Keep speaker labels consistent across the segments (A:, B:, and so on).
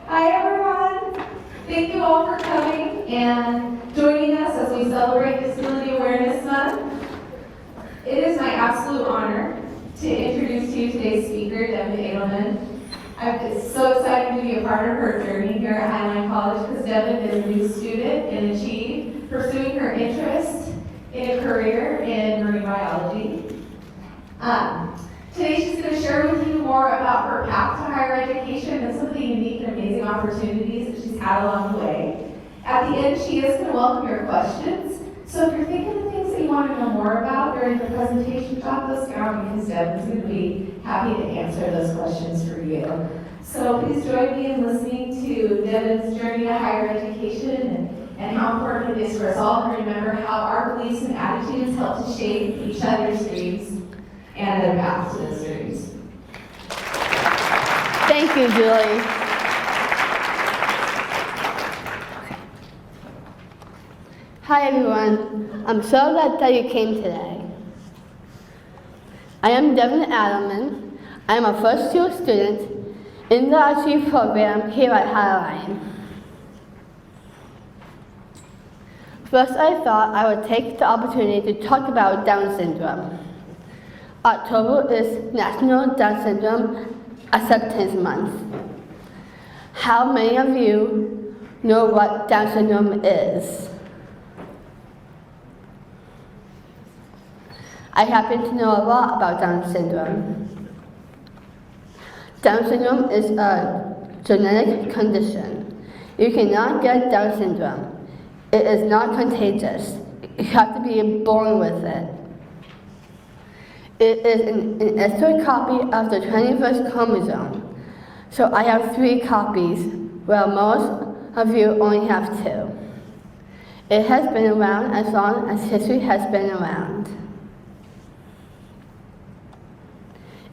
A: Hi everyone! Thank you all for coming and joining us as we celebrate Disability Awareness Month. It is my absolute honor to introduce to you today's speaker, Devon Adelman. I'm so excited to be a part of her journey here at Highline College because Devon is a new student in Achieve, pursuing her interest in a career in marine biology. Today she's going to share with you more about her path to higher education and some of the unique and amazing opportunities that she's had along the way. At the end, she is going to welcome your questions. So if you're thinking of things that you want to know more about during the presentation, jot those down because Devon's going to be happy to answer those questions for you. So please join me in listening to Devon's journey to higher education and how important it is for us all to remember how our beliefs and attitudes help to shape each other's dreams and their path to those dreams.
B: Thank you, Julie. Hi, everyone. I'm so glad that you came today. I am Devon Adelman. I am a first-year student in the Achieve program here at Highline. First, I thought I would take the opportunity to talk about Down syndrome. October is National Down Syndrome Acceptance Month. How many of you know what Down syndrome is? I happen to know a lot about Down syndrome. Down syndrome is a genetic condition. You cannot get Down syndrome. It is not contagious. You have to be born with it. It is an extra copy of the 21st chromosome. So I have 3 copies, while most of you only have 2. It has been around as long as history has been around.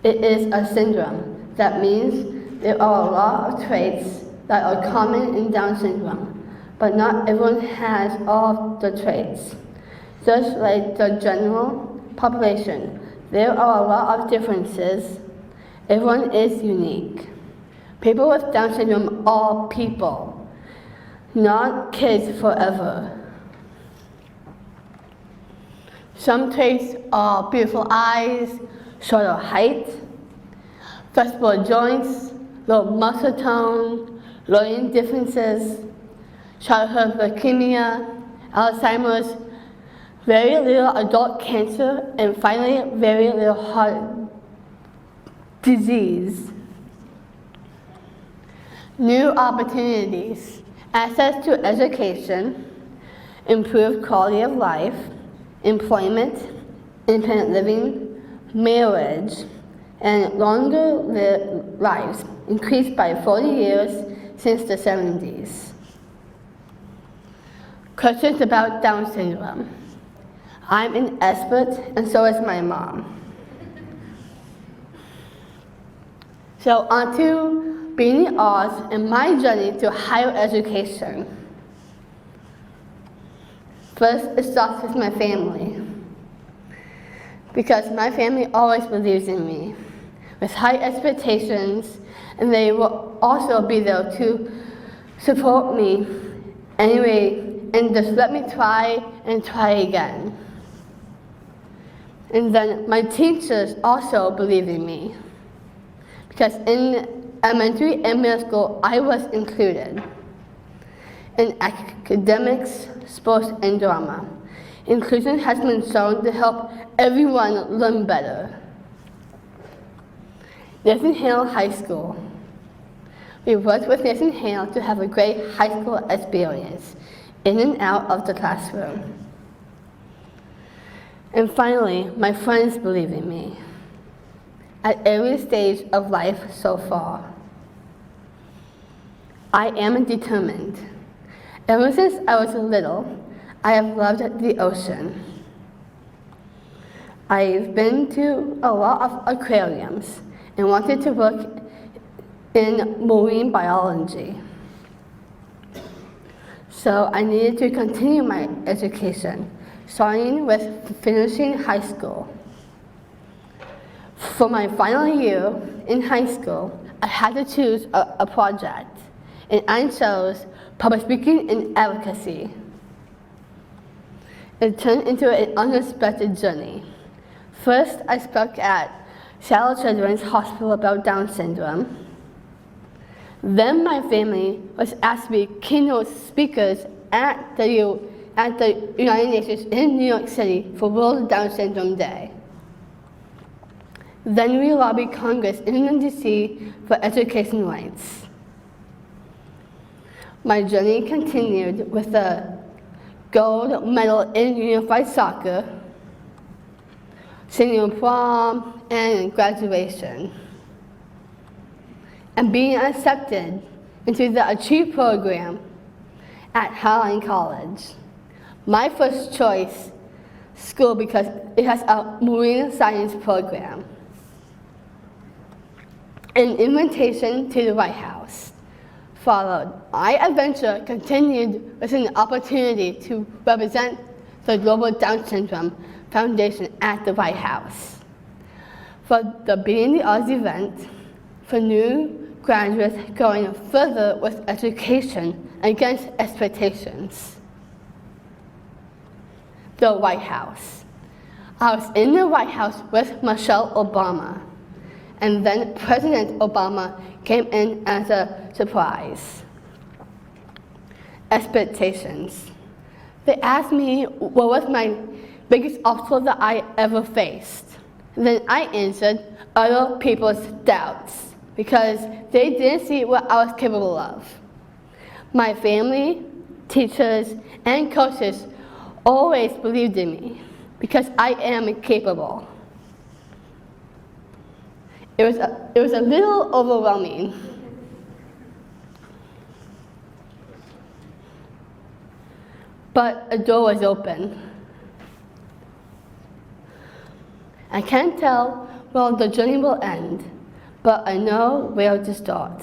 B: It is a syndrome. That means there are a lot of traits that are common in Down syndrome, but not everyone has all the traits. Just like the general population, there are a lot of differences. Everyone is unique. People with Down syndrome are people, not kids forever. Some traits are beautiful eyes, shorter height, flexible joints, low muscle tone, learning differences, childhood leukemia, Alzheimer's, very little adult cancer, and finally, very little heart disease. New opportunities, access to education, improved quality of life, employment, independent living, marriage, and longer lives increased by 40 years since the 70s. Questions about Down syndrome. I'm an expert, and so is my mom. So on to being the odds and my journey to higher education. First, it starts with my family. Because my family always believes in me, with high expectations, and they will also be there to support me anyway, and just let me try and try again. And then my teachers also believe in me, because in elementary and middle school, I was included in academics, sports, and drama. Inclusion has been shown to help everyone learn better. Nathan Hale High School. We worked with Nathan Hale to have a great high school experience, in and out of the classroom. And finally, my friends believe in me at every stage of life so far. I am determined. Ever since I was little, I have loved the ocean. I've been to a lot of aquariums and wanted to work in marine biology. So I needed to continue my education, starting with finishing high school. For my final year in high school, I had to choose a project, and I chose public speaking and advocacy. It turned into an unexpected journey. First, I spoke at Charlotte Children's Hospital about Down syndrome. Then my family was asked to be keynote speakers at the United Nations in New York City for World Down Syndrome Day. Then we lobbied Congress in DC for education rights. My journey continued with a gold medal in unified soccer, senior prom, and graduation, and being accepted into the Achieve program at Highline College, my first choice school because it has a marine science program. An invitation to the White House followed. My adventure continued with an opportunity to represent the Global Down Syndrome Foundation at the White House for the Being the Odds event for new graduates going further with education against expectations. The White House. I was in the White House with Michelle Obama, and then President Obama came in as a surprise. Expectations. They asked me what was my biggest obstacle that I ever faced. Then I answered other people's doubts because they didn't see what I was capable of. My family, teachers, and coaches always believed in me because I am capable. It was a little overwhelming. But a door was open. I can't tell where the journey will end, but I know where to start.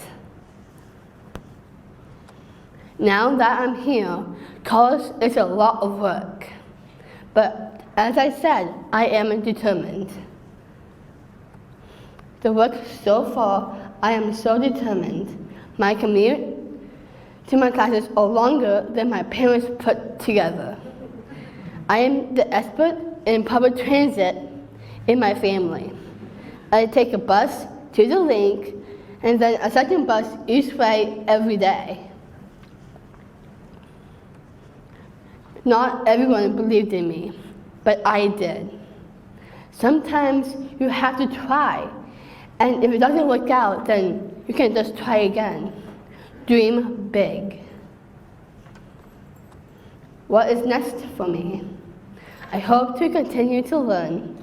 B: Now that I'm here, college is a lot of work. But as I said, I am determined. The work so far, I am so determined. My commute to my classes are longer than my parents put together. I am the expert in public transit in my family. I take a bus to the link and then a second bus each way every day. Not everyone believed in me, but I did. Sometimes you have to try, and if it doesn't work out, then you can just try again. Dream big. What is next for me? I hope to continue to learn.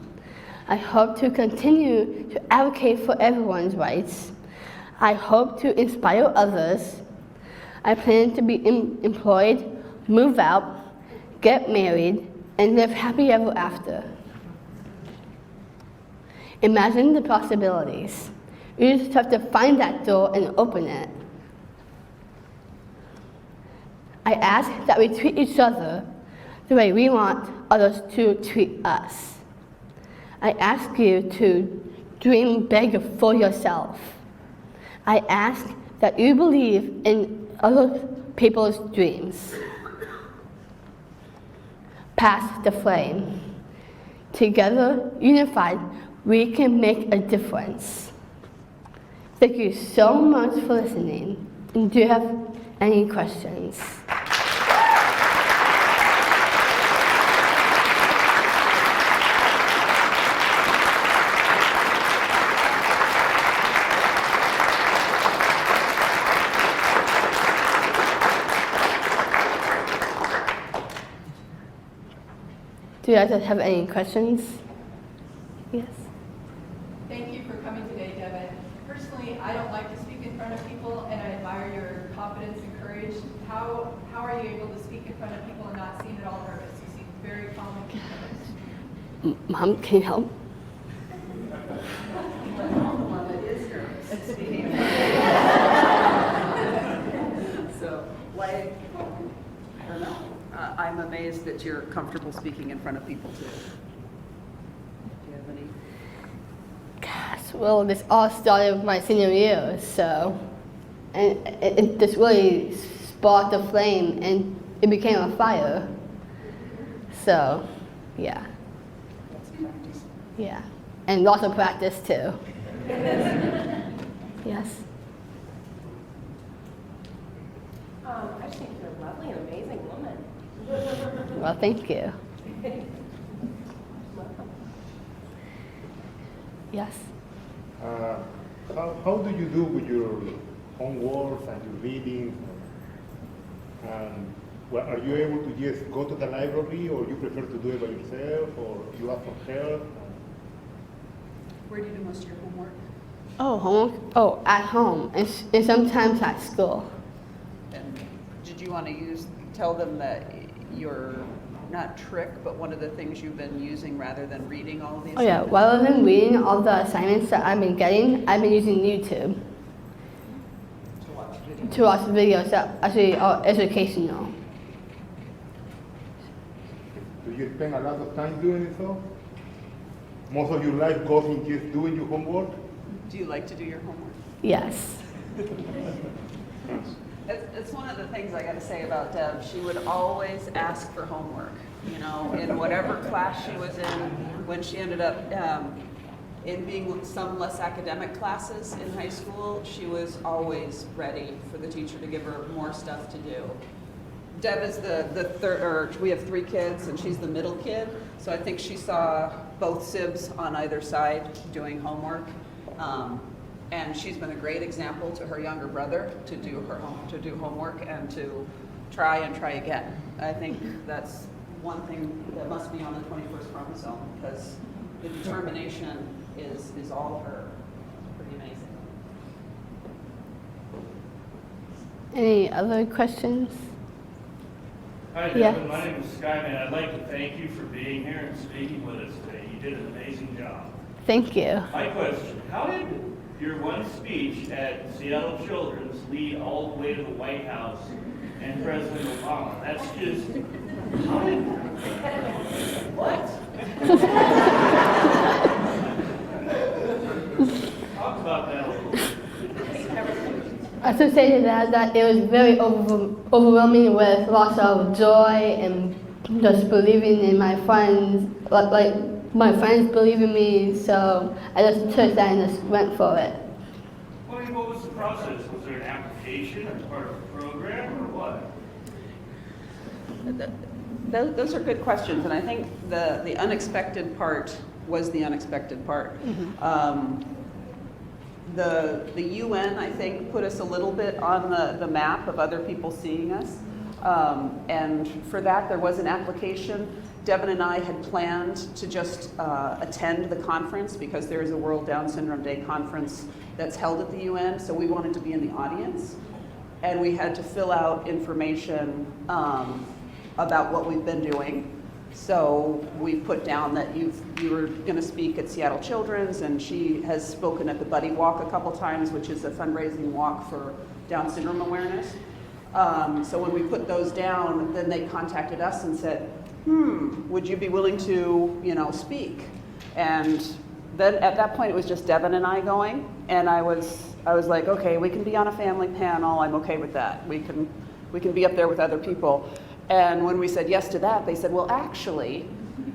B: I hope to continue to advocate for everyone's rights. I hope to inspire others. I plan to be employed, move out, get married, and live happy ever after. Imagine the possibilities. You just have to find that door and open it. I ask that we treat each other the way we want others to treat us. I ask you to dream big for yourself. I ask that you believe in other people's dreams. Pass the flame. Together, unified, we can make a difference. Thank you so much for listening. And do you have any questions? Do you guys have any questions? Yes.
C: Thank you for coming today, Devon. Personally, I don't like to speak in front of people, and I admire your confidence and courage. How are you able to speak in front of people and not seem at all nervous? You seem very calm and composed.
B: Mom, can you help?
D: So, like, I don't know. I'm amazed that you're comfortable speaking in front of people too. Do you have any?
B: Gosh, well, this all started with my senior year, so and it just really sparked a flame, and it became a fire. So, yeah. Yeah, and lots of practice too. Yes.
E: I just think you're a lovely and amazing woman.
B: Well, thank you. Yes.
F: How do you do with your homework and your reading? Well, are you able to just go to the library, or you prefer to do it by yourself, or you ask for help?
D: Where do you do most of your homework?
B: Oh, homework? Oh, at home, and sometimes at school.
D: And did you want to tell them that you're not trick, but one of the things you've been using rather than reading all of these?
B: Oh yeah, rather than reading all the assignments that I've been getting, I've been using YouTube to watch videos that actually are educational.
F: Do you spend a lot of time doing it so? Most of your life goes in just doing your homework?
D: Do you like to do your homework?
B: Yes.
D: It's one of the things I got to say about Deb. She would always ask for homework, you know, in whatever class she was in. When she ended up in being some less academic classes in high school, she was always ready for the teacher to give her more stuff to do. Deb is the third, or we have 3 kids, and she's the middle kid. So I think she saw both sibs on either side doing homework. And she's been a great example to her younger brother to do homework and to try and try again. I think that's one thing that must be on the 21st chromosome, because the determination is all her. It's pretty amazing.
B: Any other questions?
G: Hi,
B: Yes.
G: Devon. My name is Skyman. I'd like to thank you for being here and speaking with us today. You did an amazing job.
B: Thank you.
G: My question, how did your one speech at Seattle Children's lead all the way to the White House and President Obama? That's just, how did, what? Talk about that a little bit.
B: I should say to that it was very overwhelming with lots of joy and just believing in my friends, like my friends believe in me, so I just took that and just went for it.
G: Well, I mean, what was the process? Was there an application or part of the program or what?
D: Those are good questions, and I think the unexpected part was the unexpected part. The UN, I think, put us a little bit on the map of other people seeing us. And for that, there was an application. Devon and I had planned to just attend the conference because there is a World Down Syndrome Day conference that's held at the UN, so we wanted to be in the audience. And we had to fill out information about what we've been doing. So we put down that you were going to speak at Seattle Children's, and she has spoken at the Buddy Walk a couple times, which is a fundraising walk for Down syndrome awareness. So when we put those down, then they contacted us and said, would you be willing to, speak? And then at that point, it was just Devon and I going, and I was like, okay, we can be on a family panel. I'm okay with that. We can be up there with other people. And when we said yes to that, they said, well, actually,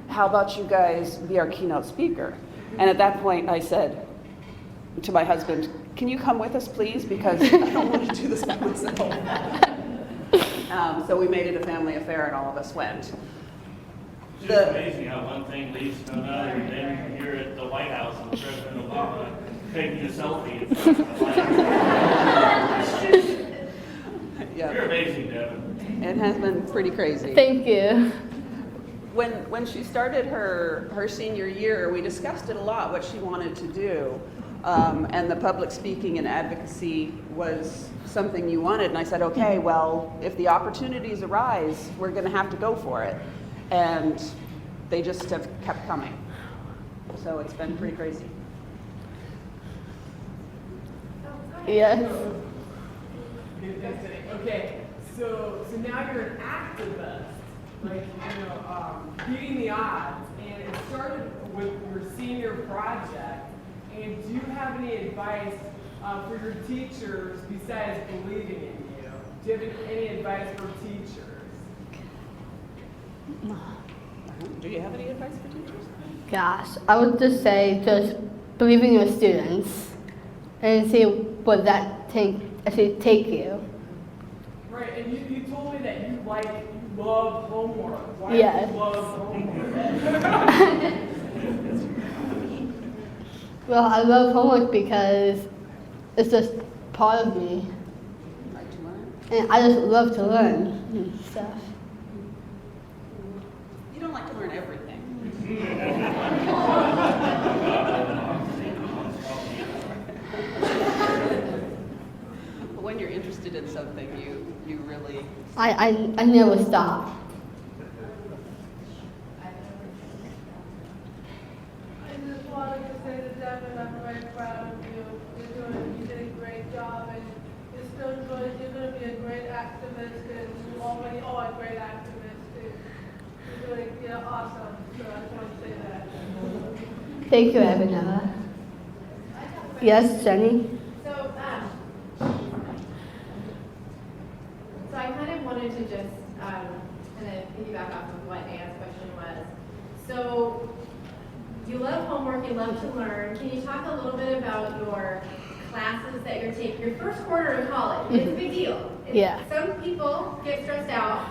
D: how about you guys be our keynote speaker? And at that point, I said to my husband, can you come with us, please? Because I don't want to do this by myself. So we made it a family affair, and all of us went.
G: It's just amazing how one thing leads to another, and then you're at the White House and President Obama taking a selfie in front of the White House.
D: Yeah.
G: You're amazing, Devon.
D: It has been pretty crazy.
B: Thank you.
D: When she started her senior year, we discussed it a lot, what she wanted to do. And the public speaking and advocacy was something you wanted. And I said, okay, well, if the opportunities arise, we're going to have to go for it. And they just have kept coming. So it's been pretty crazy.
B: Yes.
H: Okay, so now you're an activist, beating the odds, and it started with your senior project. And do you have any advice for your teachers besides believing in you? Do you have any advice for teachers?
D: Do you have any advice for teachers?
B: Gosh, I would just say just believe in your students and see what that actually take you.
H: Right, and you told me that you love homework. Why
B: Yes.
H: do you love homework?
B: Well, I love homework because it's just part of me,
D: Like to learn?
B: and I just love to learn and stuff.
D: You don't like to learn everything. But when you're interested in something, you really.
B: I never stop.
I: I just wanted to say to Devon, I'm very proud of you. You did a great job, and you're still going to be a great activist, and you already are a great activist. And you're awesome. So I just want to say that.
B: Thank you, Abinella. Yes, Jenny?
J: So I kind of wanted to just kind of piggyback off of what Anne's question was. So you love homework, you love to learn. Can you talk a little bit about your classes that you're taking? Your first quarter of college, it's a big deal.
B: Yeah.
J: Some people get stressed out.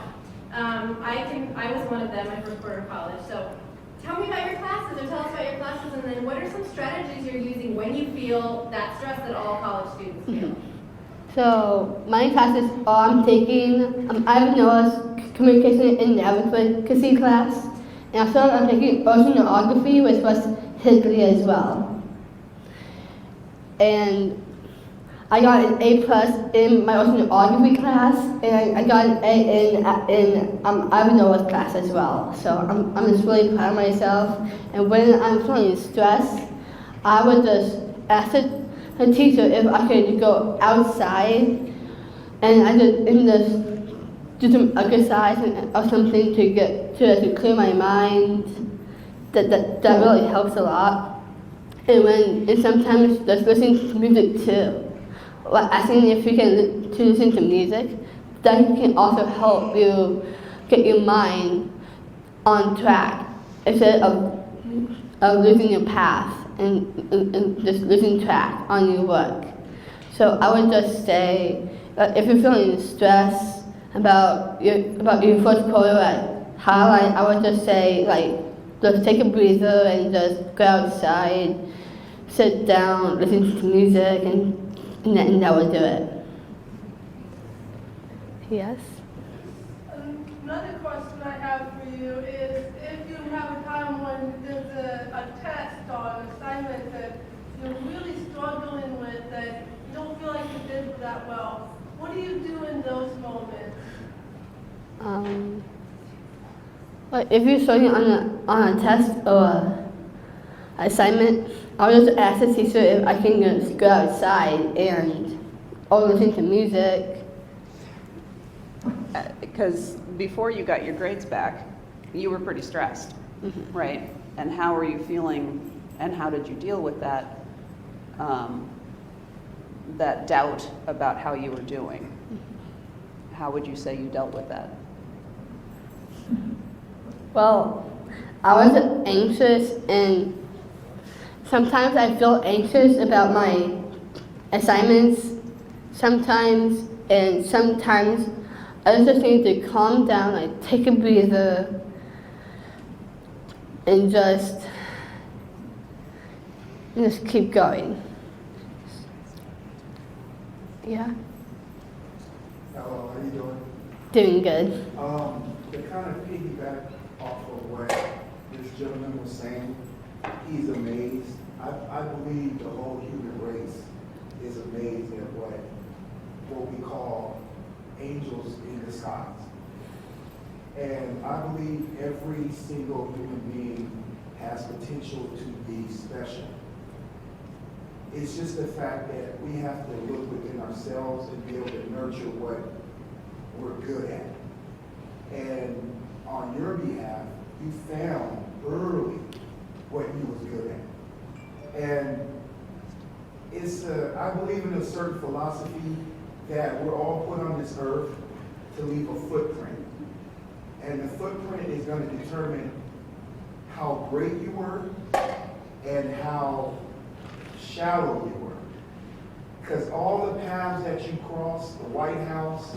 J: I was one of them, my first quarter of college. So tell me about your classes, or tell us about your classes, and then what are some strategies you're using when you feel that stress that all college students feel?
B: So my classes I'm taking, I have Noah's communication and advocacy class, and also I'm taking oceanography, which was history as well. And I got an A+ in my oceanography class, and I got an A in Noah's class as well. So I'm just really proud of myself. And when I'm feeling stressed, I would just ask the teacher if I could go outside, and I just do some exercise or something to clear my mind. That really helps a lot. And sometimes just listening to music too. Like asking if you can listen to music, that can also help you get your mind on track instead of losing your path and just losing track on your work. So I would just say, if you're feeling stressed about your first quarter at Highline, I would just say just take a breather and just go outside, sit down, listen to music, and that will do it. Yes?
I: Another question I have for you is, if you have a time when there's a test or an assignment that you're really struggling with, that you don't feel like you did that well, what do you do in those moments?
B: If you're studying on a test or assignment, I'll just ask the teacher if I can just go outside or listen to music.
D: Because before you got your grades back, you were pretty stressed, right? And how were you feeling, and how did you deal with that, that doubt about how you were doing? How would you say you dealt with that?
B: Well, I was anxious, and sometimes I feel anxious about my assignments, sometimes I just need to calm down, take a breather, and just keep going. Yeah?
K: Hello, how you doing?
B: Doing good.
K: To kind of piggyback off of what this gentleman was saying, he's amazed. I believe the whole human race is amazed at what we call angels in disguise. And I believe every single human being has potential to be special. It's just the fact that we have to look within ourselves and be able to nurture what we're good at. And on your behalf, you found early what you was good at. And I believe in a certain philosophy that we're all put on this earth to leave a footprint. And the footprint is going to determine how great you were and how shallow you were. Because all the paths that you crossed, the White House,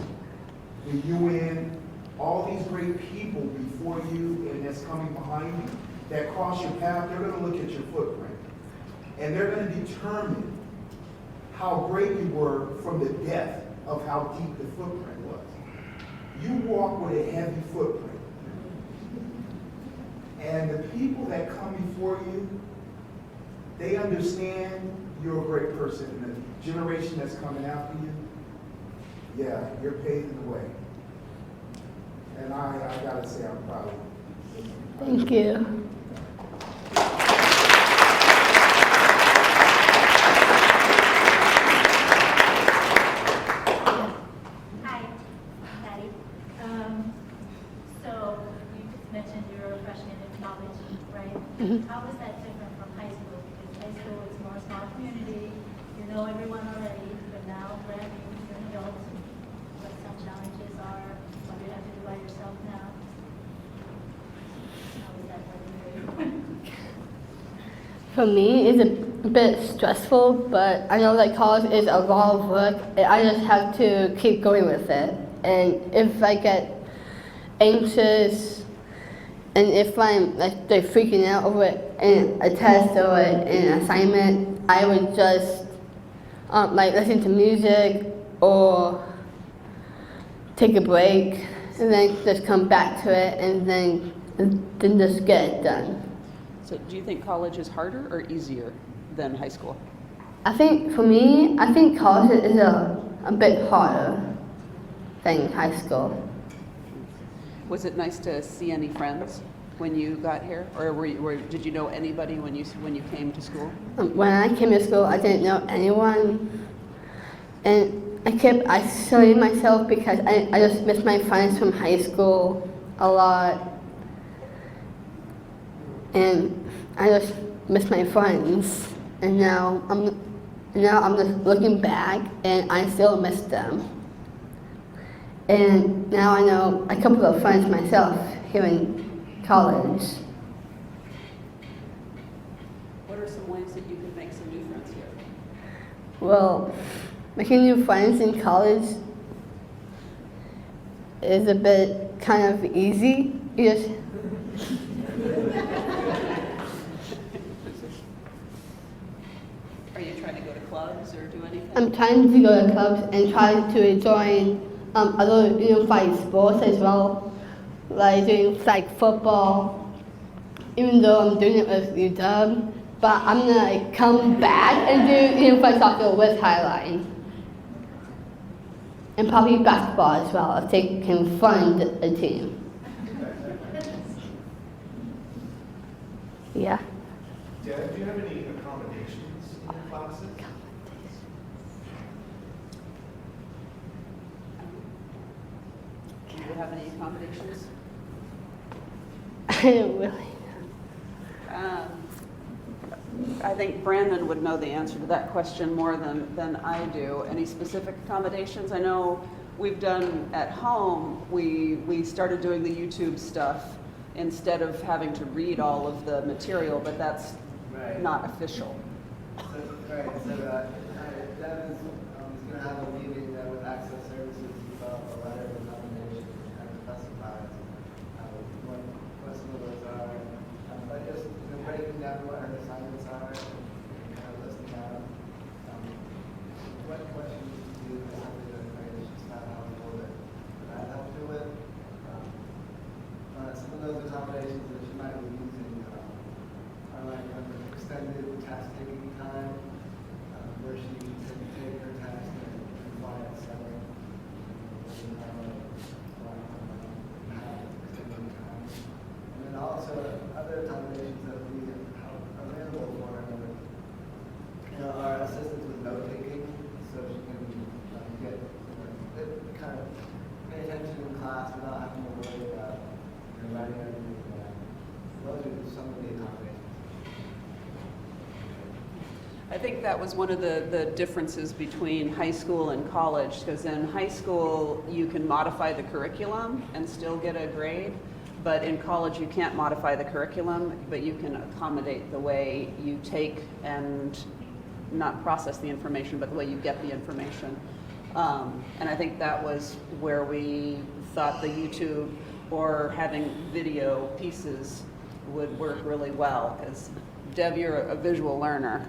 K: the UN, all these great people before you and that's coming behind you that cross your path, they're going to look at your footprint. And they're going to determine how great you were from the depth of how deep the footprint was. You walk with a heavy footprint. And the people that come before you, they understand you're a great person. And the generation that's coming after you, yeah, you're paving the way. And I gotta say, I'm proud of you.
B: Thank you.
L: Hi, Patty. So you just mentioned you were a freshman in college, right?
B: Mhm.
L: How was that different from high school? Because high school is more small community, you know everyone already, but now brand new, you're an adult. What some challenges are, what you have to do by yourself now. How was that for you?
B: For me, it's a bit stressful, but I know that college is a lot of work, and I just have to keep going with it. And if I get anxious, and if I'm like freaking out over a test or an assignment, I would just like listen to music or take a break, and then just come back to it, and then just get it done.
D: So do you think college is harder or easier than high school?
B: I think for me, I think college is a bit harder than high school.
D: Was it nice to see any friends when you got here, or did you know anybody when you came to school?
B: When I came to school, I didn't know anyone, and I kept isolating myself because I just missed my friends from high school a lot, and I just missed my friends. And now I'm just looking back, and I still miss them. And now I know a couple of friends myself here in college.
D: What are some ways that you could make some new friends here?
B: Well, making new friends in college is a bit kind of easy. You just
D: Are you trying to go to clubs or do anything?
B: I'm trying to go to clubs and try to join other unified sports as well, like doing flag football. Even though I'm doing it with UW, but I'm gonna come back and do unified soccer with Highline, and probably basketball as well if they can fund a team. Yeah.
M: Dad, do you have any accommodations in your classes?
D: Do you have any accommodations?
B: I don't really.
D: I think Brandon would know the answer to that question more than I do. Any specific accommodations? I know we've done at home, we started doing the YouTube stuff instead of having to read all of the material, but that's not official.
N: Devon's going to have a meeting with Access Services to develop a letter of recommendation that kind of specifies what some of those are. But just breaking down what her assignments are and kind of listing out what questions to do and something that is not helpful that I help you with. Some of those accommodations that you might be using are like extended task taking time, where
D: I think that was one of the differences between high school and college, because in high school you can modify the curriculum and still get a grade, but in college you can't modify the curriculum, but you can accommodate the way you take and not process the information, but the way you get the information. And I think that was where we thought the YouTube or having video pieces would work really well, because Deb, you're a visual learner,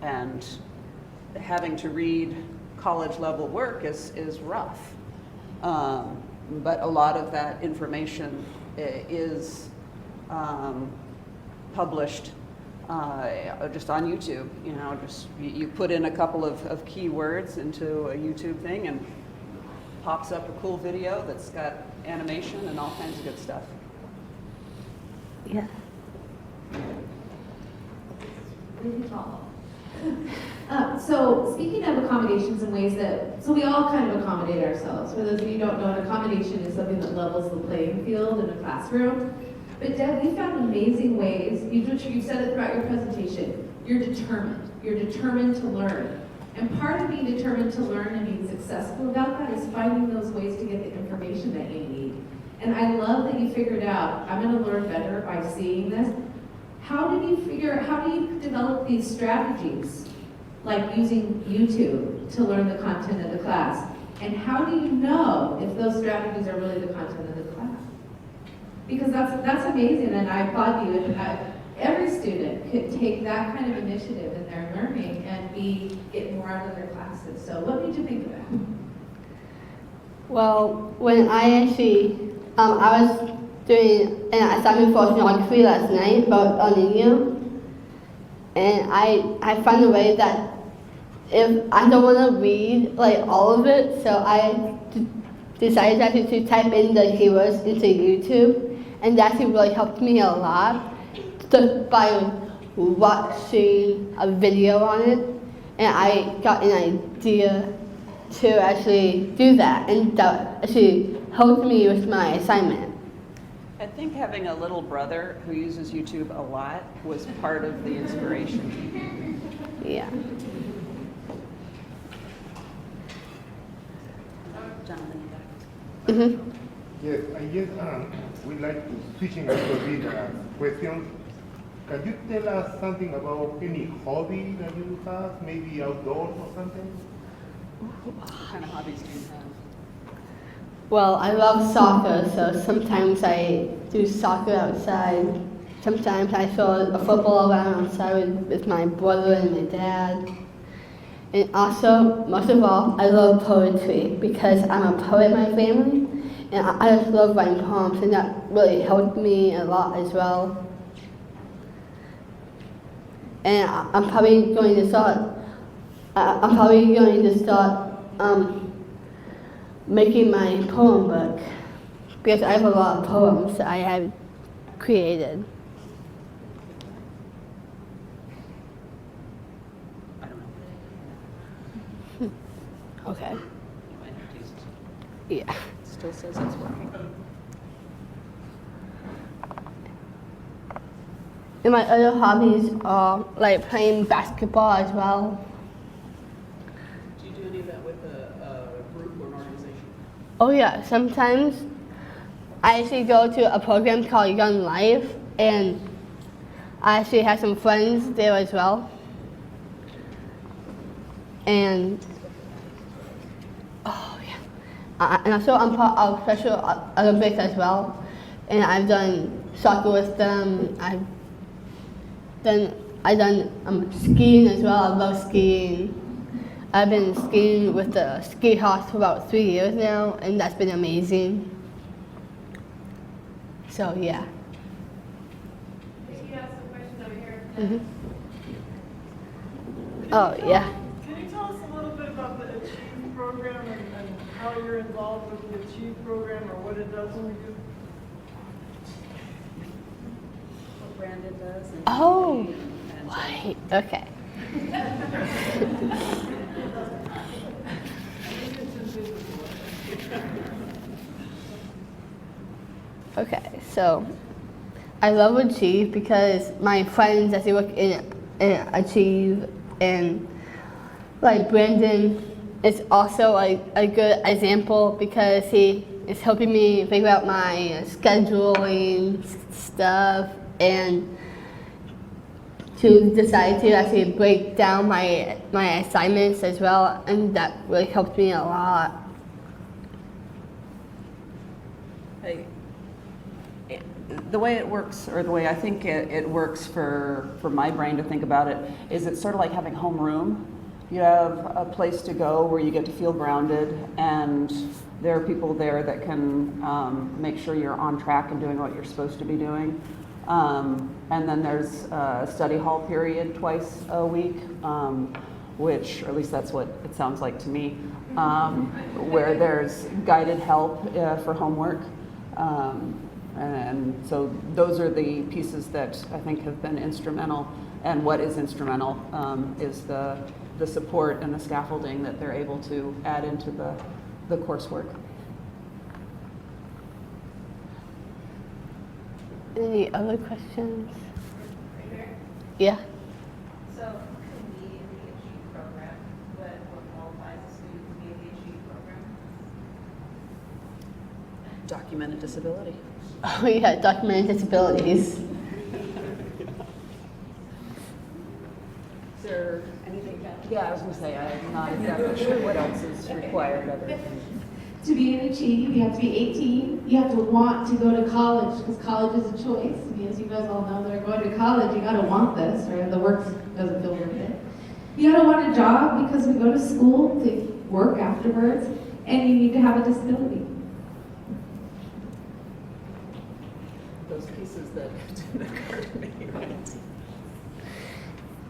D: and having to read college level work is rough. But a lot of that information is published just on YouTube. You know, just you put in a couple of keywords into a YouTube thing and pops up a cool video that's got animation and all kinds of good stuff.
B: Yeah.
A: So speaking of accommodations and ways that, so we all kind of accommodate ourselves. For those of you who don't know, an accommodation is something that levels the playing field in a classroom. But Deb, we found amazing ways. You've said it throughout your presentation. You're determined. You're determined to learn. And part of being determined to learn and being successful about that is finding those ways to get the information that you need. And I love that you figured out, I'm going to learn better by seeing this. How do you develop these strategies, like using YouTube to learn the content of the class? And how do you know if those strategies are really the content of the class? Because that's amazing, and I applaud you. Every student could take that kind of initiative in their learning and get more out of their classes. So what made you think of that?
B: Well, when I actually, I was doing an assignment for geography last night about El Nino, and I found a way that if I don't want to read like all of it, so I decided actually to type in the keywords into YouTube, and that actually really helped me a lot just by watching a video on it, and I got an idea to actually do that, and that actually helped me with my assignment.
D: I think having a little brother who uses YouTube a lot was part of the inspiration.
B: Yeah.
F: Mm-hmm. Yes, I guess we'd like to switching a little bit questions. Can you tell us something about any hobby that you have, maybe outdoors or something?
D: What kind of hobbies do you have?
B: Well, I love soccer, so sometimes I do soccer outside. Sometimes I throw a football around outside with my brother and my dad. And also, most of all, I love poetry because I'm a poet in my family, and I just love writing poems, and that really helped me a lot as well. And I'm probably going to start making my poem book because I have a lot of poems that I have created. Okay. Yeah.
D: Still says it's working.
B: And my other hobbies are like playing basketball as well.
D: Do you do any of that with a group or an organization?
B: Oh yeah, sometimes I actually go to a program called Young Life, and I actually have some friends there as well. And and also I'm part of Special Olympics as well, and I've done soccer with them. I've done skiing as well. I love skiing. I've been skiing with the ski house for about 3 years now, and that's been amazing. So yeah.
I: You have some questions over here.
B: Mm-hmm. Oh yeah.
H: Can you tell us a little bit about the Achieve program and how you're involved with the Achieve program or what it does for you?
D: What Brandon does. And
B: Oh, right. Okay. Okay, so I love Achieve because my friends, as they work in and achieve. And like Brandon is also like a good example because he is helping me figure out my scheduling stuff and to decide to actually break down my assignments as well, and that really helped me a lot.
D: The way it works, or the way I think it works for my brain to think about it, is it's sort of like having homeroom. You have a place to go where you get to feel grounded, and there are people there that can make sure you're on track and doing what you're supposed to be doing. And then there's a study hall period twice a week, which, or at least that's what it sounds like to me, where there's guided help for homework. And so those are the pieces that I think have been instrumental. And what is instrumental is the support and the scaffolding that they're able to add into the coursework.
B: Any other questions?
J: Right there.
B: Yeah.
O: So, can be in the Achieve program, but what qualifies a student to be in the Achieve program?
D: Documented disability.
B: Oh yeah, documented disabilities.
D: Is there anything? Yeah, I was going to say, I'm not exactly sure what else is required other than.
A: To be an Achieve, you have to be 18. You have to want to go to college because college is a choice. I mean, as you guys all know that are going to college, you got to want this, or the work doesn't feel worth it. You got to want a job because we go to school to work afterwards, and you need to have a disability.
D: Those pieces that didn't occur to me, right?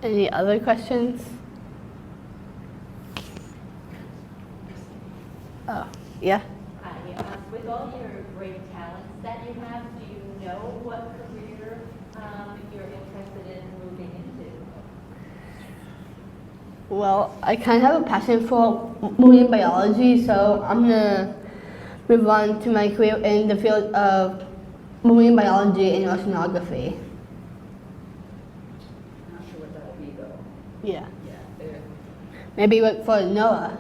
B: Any other questions? Oh, yeah.
O: With all your great talents that you have, do you know what career you're interested in moving into?
B: Well, I kind of have a passion for marine biology, so I'm gonna move on to my career in the field of marine biology and oceanography.
D: I'm not sure what that'll be though.
B: Yeah.
D: Yeah.
B: Maybe work for NOAA.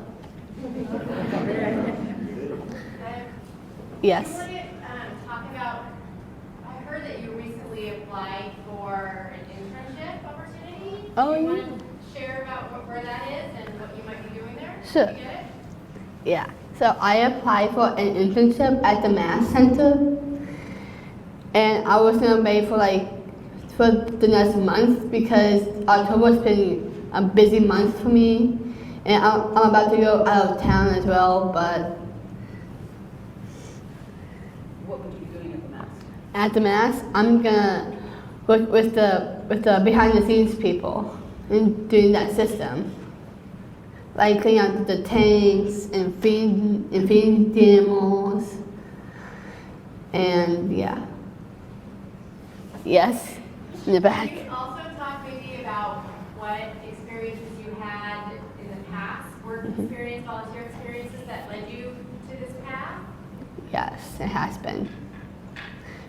B: Yes.
J: Do you want to talk about, I heard that you recently applied for an internship opportunity.
B: Oh,
J: Do you
B: yeah.
J: want to share about where that is and what you might be doing there?
B: Sure.
J: Did you get it?
B: Yeah. So I applied for an internship at the Mass Center, and I was gonna wait for the next month because October's been a busy month for me, and I'm about to go out of town as well, but.
D: What would you be doing at the Mass?
B: At the Mass, I'm gonna work with the behind the scenes people and doing that system, like cleaning out the tanks and feeding the animals, and yeah. Yes, in the back.
J: Can you also talk maybe about what experiences you had in the past, work experience, volunteer experiences that led you to this path?
B: Yes, it has been.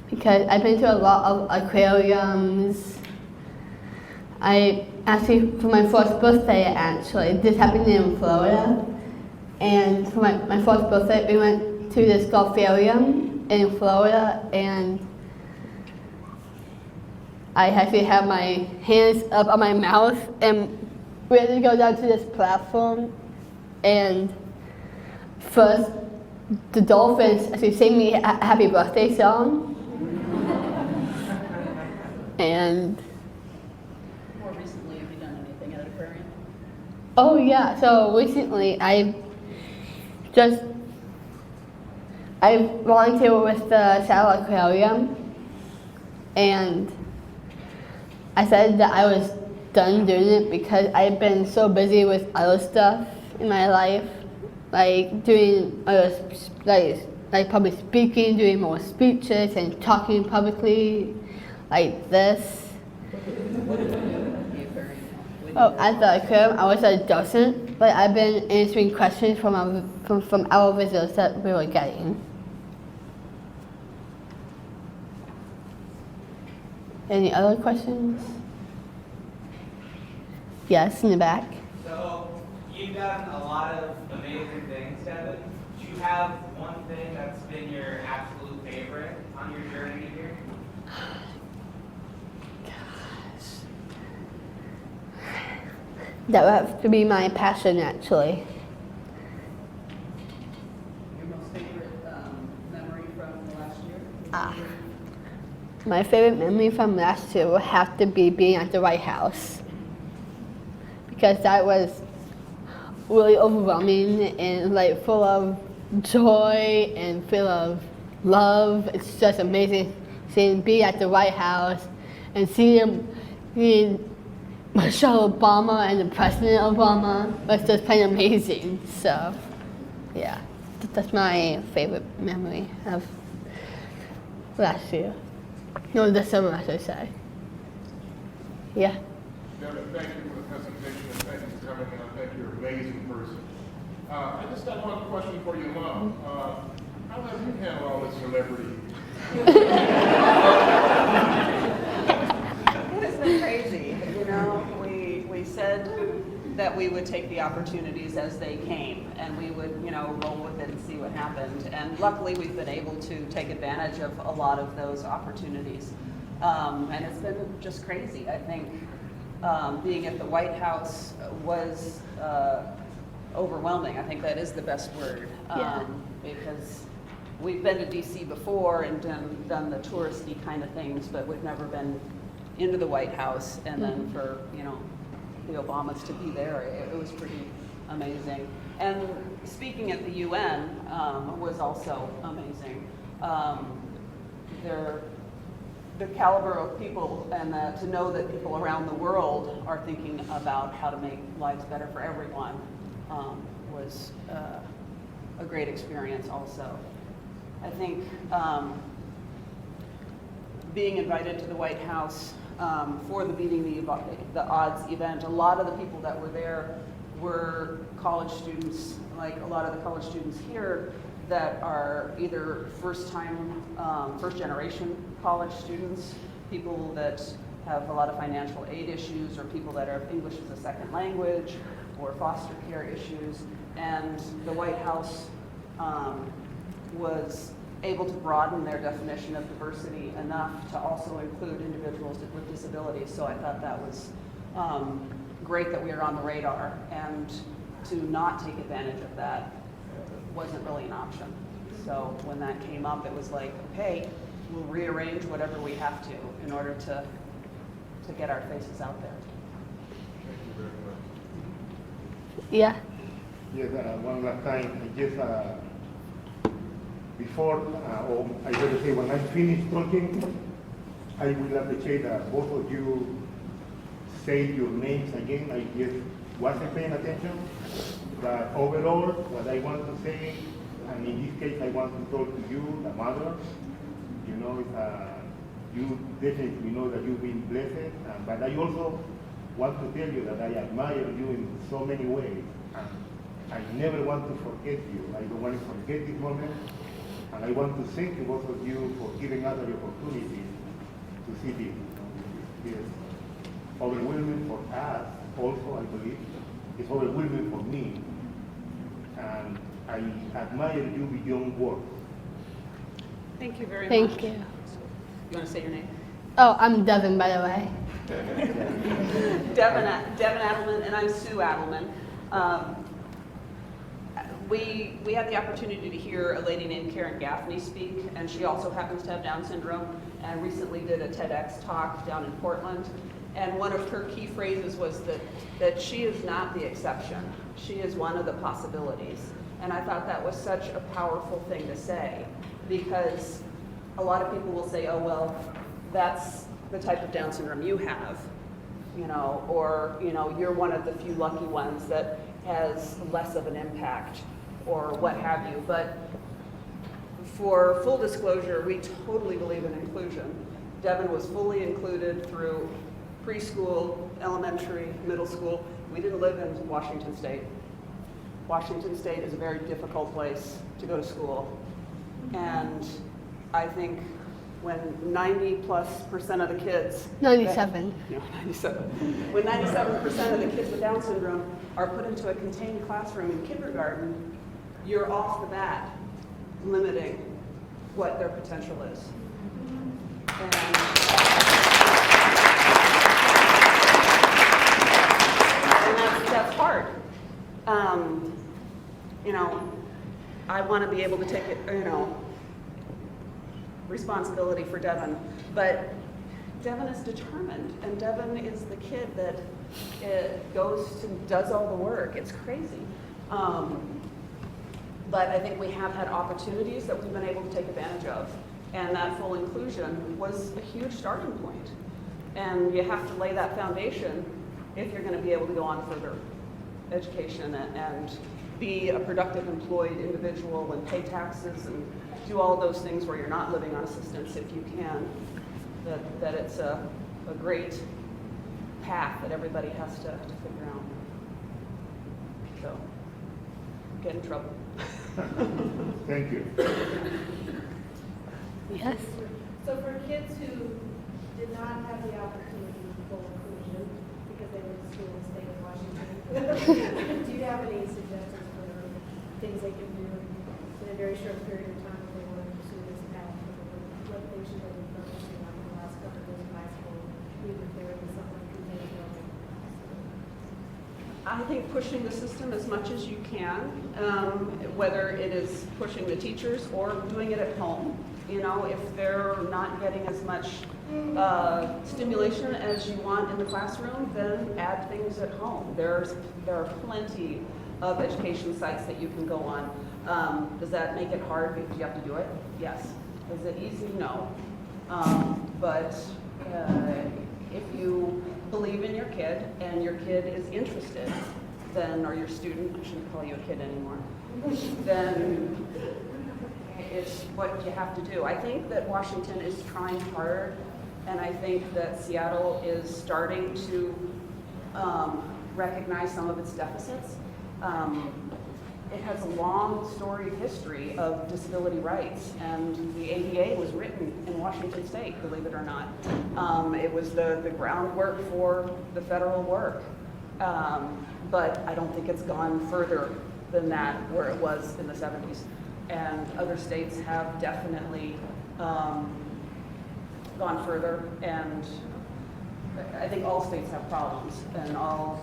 B: Because I've been to a lot of aquariums. I actually, for my first birthday, this happened in Florida. And for my first birthday, we went to this aquarium in Florida, and I actually had my hands up on my mouth, and we had to go down to this platform, and first, the dolphins actually sang me a happy birthday song. And
D: More recently, have you done anything at an aquarium?
B: oh yeah, so recently I volunteered with the Saat Aquarium, and I said that I was done doing it because I've been so busy with other stuff in my life, like doing like public speaking, doing more speeches and talking publicly like this. Oh, at the aquarium, I was a docent, but I've been answering questions from our visitors that we were getting. Any other questions? Yes, in the back.
P: So you've done a lot of amazing things, Devon. Do you have one thing that's been your absolute favorite on your journey here?
B: That would have to be my passion, actually.
D: Your most favorite memory from the last year?
B: My favorite memory from last year would have to be being at the White House, because that was really overwhelming and like full of joy and full of love. It's just amazing seeing be at the White House and seeing Michelle Obama and the President Obama was just plain amazing. So, yeah, that's my favorite memory of last year. No, this summer, I should say. Yeah.
Q: Devon, thank you for the presentation and thank you for coming, and I think you're an amazing person. I just got one question for your mom. How have you handled all this celebrity?
D: It's been crazy. You know, we said that we would take the opportunities as they came, and we would, you know, roll with it and see what happened. And luckily, we've been able to take advantage of a lot of those opportunities. And it's been just crazy. I think being at the White House was overwhelming. I think that is the best word. Because we've been to DC before and done the touristy kind of things, but we've never been into the White House. And then for, you know, the Obamas to be there, it was pretty amazing. And speaking at the UN was also amazing. The caliber of people and to know that people around the world are thinking about how to make lives better for everyone was a great experience also. I think being invited to the White House for the Beating the Odds event, a lot of the people that were there were college students, like a lot of the college students here that are either first generation college students, people that have a lot of financial aid issues, or people that are English as a second language, or foster care issues. And the White House was able to broaden their definition of diversity enough to also include individuals with disabilities. So I thought that was great that we were on the radar, and to not take advantage of that wasn't really an option. So when that came up, it was like, okay, we'll rearrange whatever we have to in order to get our faces out there.
Q: Thank you very much.
B: Yeah.
F: Yes, one last time, just before, or I better say, when I finish talking, I will appreciate that both of you say your names again. I just wasn't paying attention. But overall, what I want to say, and in this case, I want to talk to you, the mother. You know, you definitely know that you've been blessed, but I also want to tell you that I admire you in so many ways. And I never want to forget you. I don't want to forget this moment. And I want to thank you, both of you, for giving us the opportunity to see this. It's overwhelming for us also, I believe. It's overwhelming for me. And I admire you beyond words.
D: Thank you very much.
B: Thank you.
D: You want to say your name?
B: Oh, I'm Devon, by the way.
D: Devon Adelman, and I'm Sue Adelman. We had the opportunity to hear a lady named Karen Gaffney speak, and she also happens to have Down syndrome, and recently did a TEDx talk down in Portland. And one of her key phrases was that she is not the exception. She is one of the possibilities. And I thought that was such a powerful thing to say, because a lot of people will say, oh, well, that's the type of Down syndrome you have, you know, or, you know, you're one of the few lucky ones that has less of an impact, or what have you. But for full disclosure, we totally believe in inclusion. Devon was fully included through preschool, elementary, middle school. We didn't live in Washington State. Washington State is a very difficult place to go to school. And I think when 90+% of the kids.
B: 97.
D: No, 97. When 97% of the kids with Down syndrome are put into a contained classroom in kindergarten, you're off the bat limiting what their potential is. And that's hard. You know, I want to be able to take it, you know, responsibility for Devon, but Devon is determined, and Devon is the kid that does all the work. It's crazy. But I think we have had opportunities that we've been able to take advantage of, and that full inclusion was a huge starting point. And you have to lay that foundation if you're going to be able to go on further education and be a productive employed individual and pay taxes and do all those things where you're not living on assistance if you can. That it's a great path that everybody has to figure out. So, get in trouble.
F: Thank you.
B: Yes.
E: So for kids who did not have the opportunity for full inclusion because they went to school in the state of Washington, do you have any suggestions for things they can do in a very short period of time if they want to pursue this path? What they should have been focusing on in the last couple of years of high school, even if they're in something contained?
D: I think pushing the system as much as you can, whether it is pushing the teachers or doing it at home. You know, if they're not getting as much stimulation as you want in the classroom, then add things at home. There are plenty of education sites that you can go on. Does that make it hard because you have to do it? Yes. Is it easy? No. But if you believe in your kid and your kid is interested, then, or your student, I shouldn't call you a kid anymore, then it's what you have to do. I think that Washington is trying hard, and I think that Seattle is starting to recognize some of its deficits. It has a long storied history of disability rights, and the ADA was written in Washington State, believe it or not. It was the groundwork for the federal work, but I don't think it's gone further than that where it was in the 70s. And other states have definitely gone further, and I think all states have problems, and all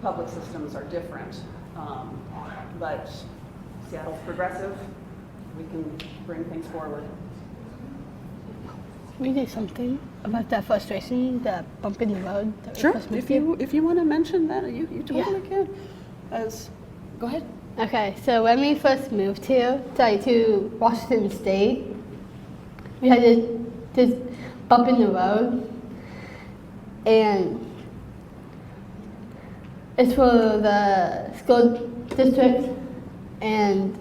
D: public systems are different. But Seattle's progressive. We can bring things forward.
B: We did something about that frustration, that bump in the road.
D: Sure. If you want to mention that, you totally can. Go ahead.
B: Okay, so when we first moved here to Washington State, we had this bump in the road, and it's for the school district, and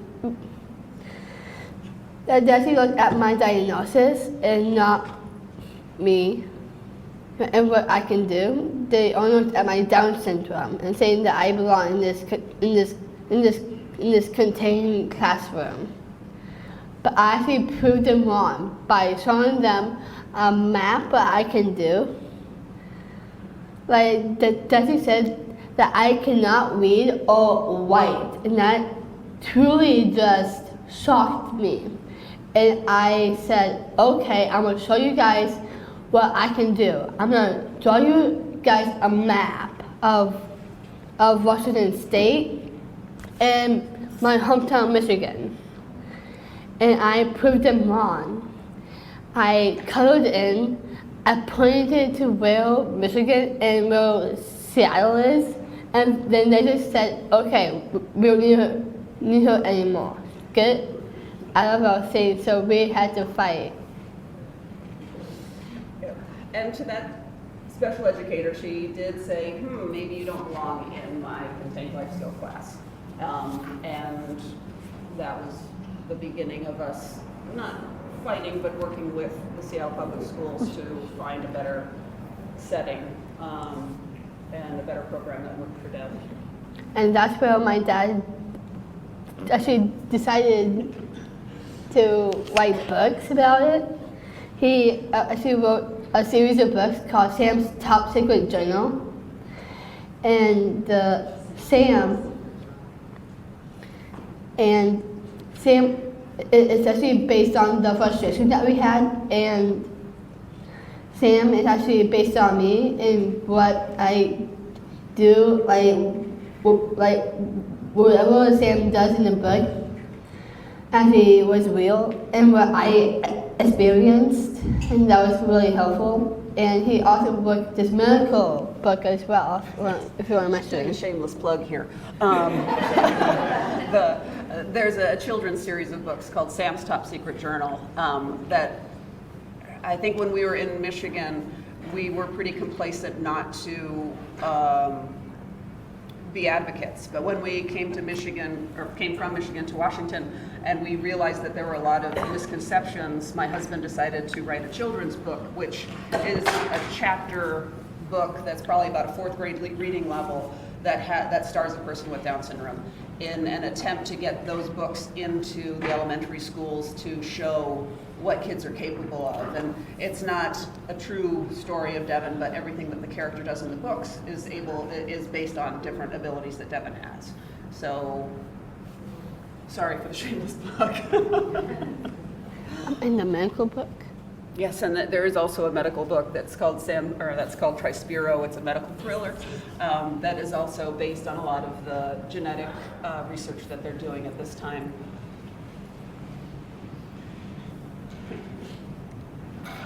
B: they actually looked at my diagnosis and not me and what I can do. They only looked at my Down syndrome and saying that I belong in this contained classroom. But I actually proved them wrong by showing them a map what I can do. Like Desi said, that I cannot read or write, and that truly just shocked me. And I said, okay, I'm gonna show you guys what I can do. I'm gonna draw you guys a map of Washington State and my hometown, Michigan. And I proved them wrong. I colored in, I pointed it to where Michigan and where Seattle is, and then they just said, okay, we don't need her anymore. Get it out of our state, so we had to fight.
D: And to that special educator, she did say, maybe you don't belong in my contained life skill class. And that was the beginning of us not fighting, but working with the Seattle Public Schools to find a better setting and a better program that worked for Devon.
B: And that's where my dad actually decided to write books about it. He actually wrote a series of books called Sam's Top Secret Journal. And Sam is actually based on the frustration that we had, and Sam is actually based on me and what I do, like whatever Sam does in the book actually was real and what I experienced, and that was really helpful. And he also wrote this medical book as well, if you want to mention.
D: A shameless plug here. There's a children's series of books called Sam's Top Secret Journal that I think when we were in Michigan, we were pretty complacent not to be advocates. But when we came to Michigan, or came from Michigan to Washington, and we realized that there were a lot of misconceptions, my husband decided to write a children's book, which is a chapter book that's probably about a 4th grade reading level that stars a person with Down syndrome, in an attempt to get those books into the elementary schools to show what kids are capable of. And it's not a true story of Devon, but everything that the character does in the books is based on different abilities that Devon has. So, sorry for the shameless plug.
B: In the medical book?
D: Yes, and there is also a medical book that's called Trispiro. It's a medical thriller that is also based on a lot of the genetic research that they're doing at this time.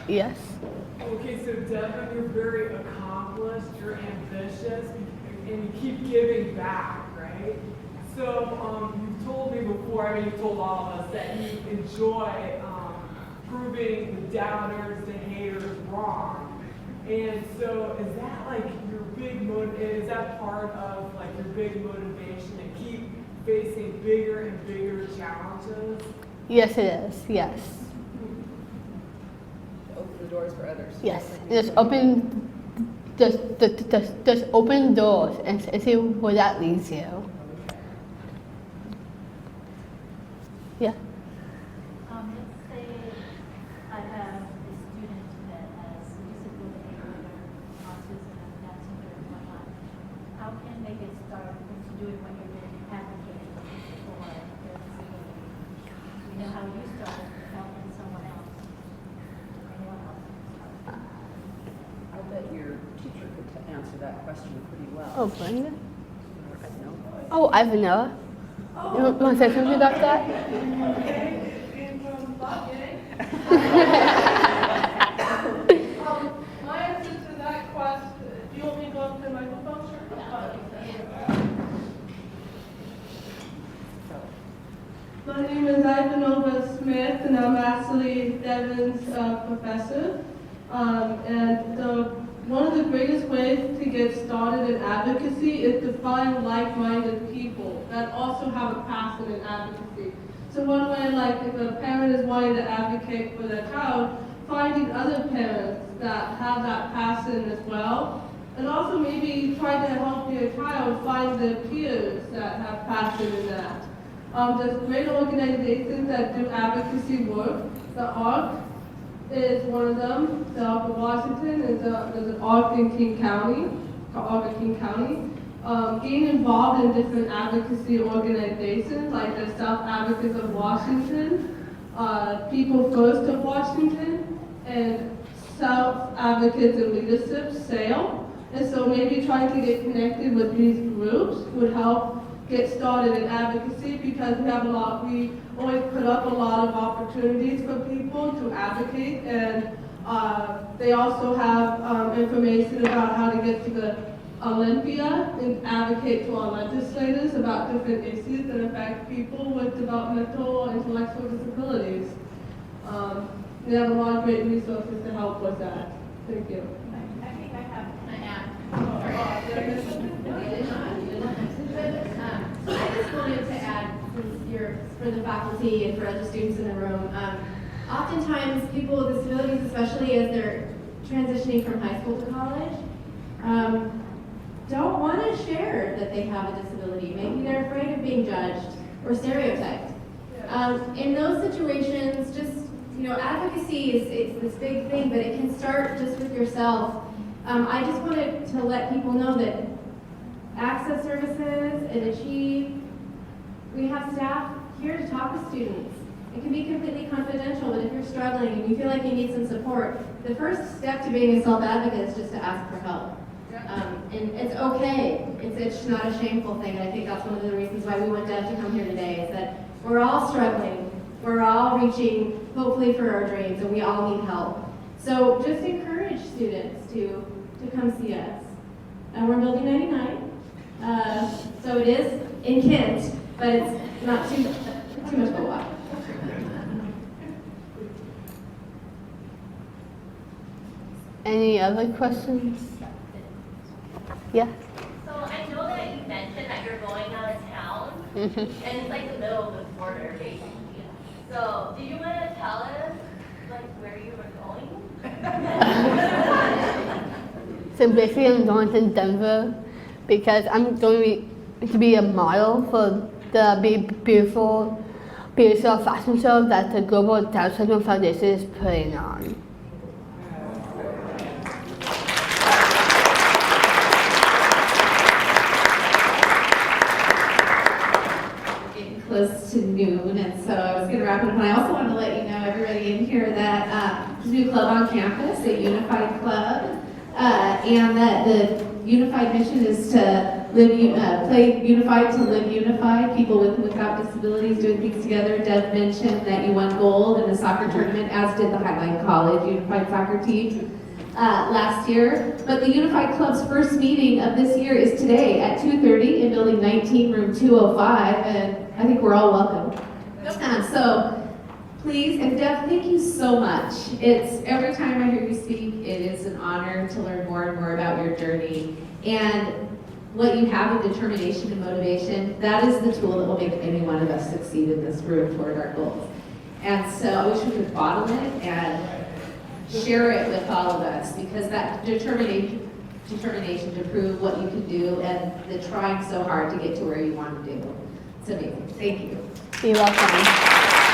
B: Yes.
H: Okay, so Devon, you're very accomplished, you're ambitious, and you keep giving back, right? So you've told me before, I mean, you've told all of us that you enjoy proving the doubters, the haters wrong. And so is that like your big is that part of like your big motivation to keep facing bigger and bigger challenges?
B: Yes, it is, yes.
D: Open the doors for others.
B: Yes, just open doors and see where that leads you. Yeah.
L: Let's say I have a student that has physical behavior, autism, and Down syndrome, and whatnot. How can they get started into doing what you're doing, advocating for their disability? You know how you started helping someone else, anyone else.
D: I bet your teacher could answer that question pretty well.
B: Oh, Brenda?
D: No.
B: Oh, Ivanella. You want to say something about that?
I: My answer to that question, do you want me to go up to the microphone? My name is Ivanova Smith, and I'm actually Devon's professor. And one of the greatest ways to get started in advocacy is to find like-minded people that also have a passion in advocacy. So one way, like if a parent is wanting to advocate for their child, finding other parents that have that passion as well, and also maybe trying to help your child find their peers that have passion in that. There's great organizations that do advocacy work. The ARC is one of them. The ARC of Washington is there's an ARC in King County, called ARC of King County. Getting involved in different advocacy organizations like the Self Advocates of Washington, People First of Washington, and Self Advocates in Leadership, SAIL. And so maybe trying to get connected with these groups would help get started in advocacy, because we always put up a lot of opportunities for people to advocate, and they also have information about how to get to the Olimpiade and advocate to our legislators about different issues that affect people with developmental or intellectual disabilities. We have a lot of great resources to help with that. Thank you.
J: I think I have an add. I just wanted to add, for the faculty and for other students in the room, oftentimes people with disabilities, especially as they're transitioning from high school to college, don't want to share that they have a disability. Maybe they're afraid of being judged or stereotyped. In those situations, just you know, advocacy it's this big thing, but it can start just with yourself. I just wanted to let people know that Access Services and Achieve, we have staff here to talk with students. It can be completely confidential, but if you're struggling and you feel like you need some support, the first step to being a self-advocate is just to ask for help. And it's okay. It's not a shameful thing, and I think that's one of the reasons why we want Dev to come here today, is that we're all struggling. We're all reaching, hopefully, for our dreams, and we all need help. So just encourage students to come see us. We're in Building 99, so it is in Kent, but it's not too much of a walk.
B: Any other questions? Yeah.
O: So I know that you mentioned that you're going out of town, and it's like the middle of the quarter, basically. So, do you want to tell us, like, where you were going?
B: So basically I'm going to Denver because I'm going to be a model for the Be Beautiful fashion show that the Global Down Syndrome Foundation is putting on.
A: Close to noon, and so I was going to wrap it up. And I also wanted to let you know, everybody in here, that there's a new club on campus, a Unified Club, and that the Unified mission is to play unified to live unified. People with and without disabilities doing things together. Dev mentioned that you won gold in the soccer tournament, as did the Highline College Unified soccer team last year. But the Unified Club's first meeting of this year is today at 2:30 in Building 19, room 205, and I think we're all welcome. So please, and Dev, thank you so much. It's every time I hear you speak, it is an honor to learn more and more about your journey. And what you have in determination and motivation, that is the tool that will make any one of us succeed in this room toward our goals. And so I wish we could bottle it and share it with all of us, because that determination to prove what you can do and the trying so hard to get to where you want to do. It's amazing. Thank you.
B: You're welcome.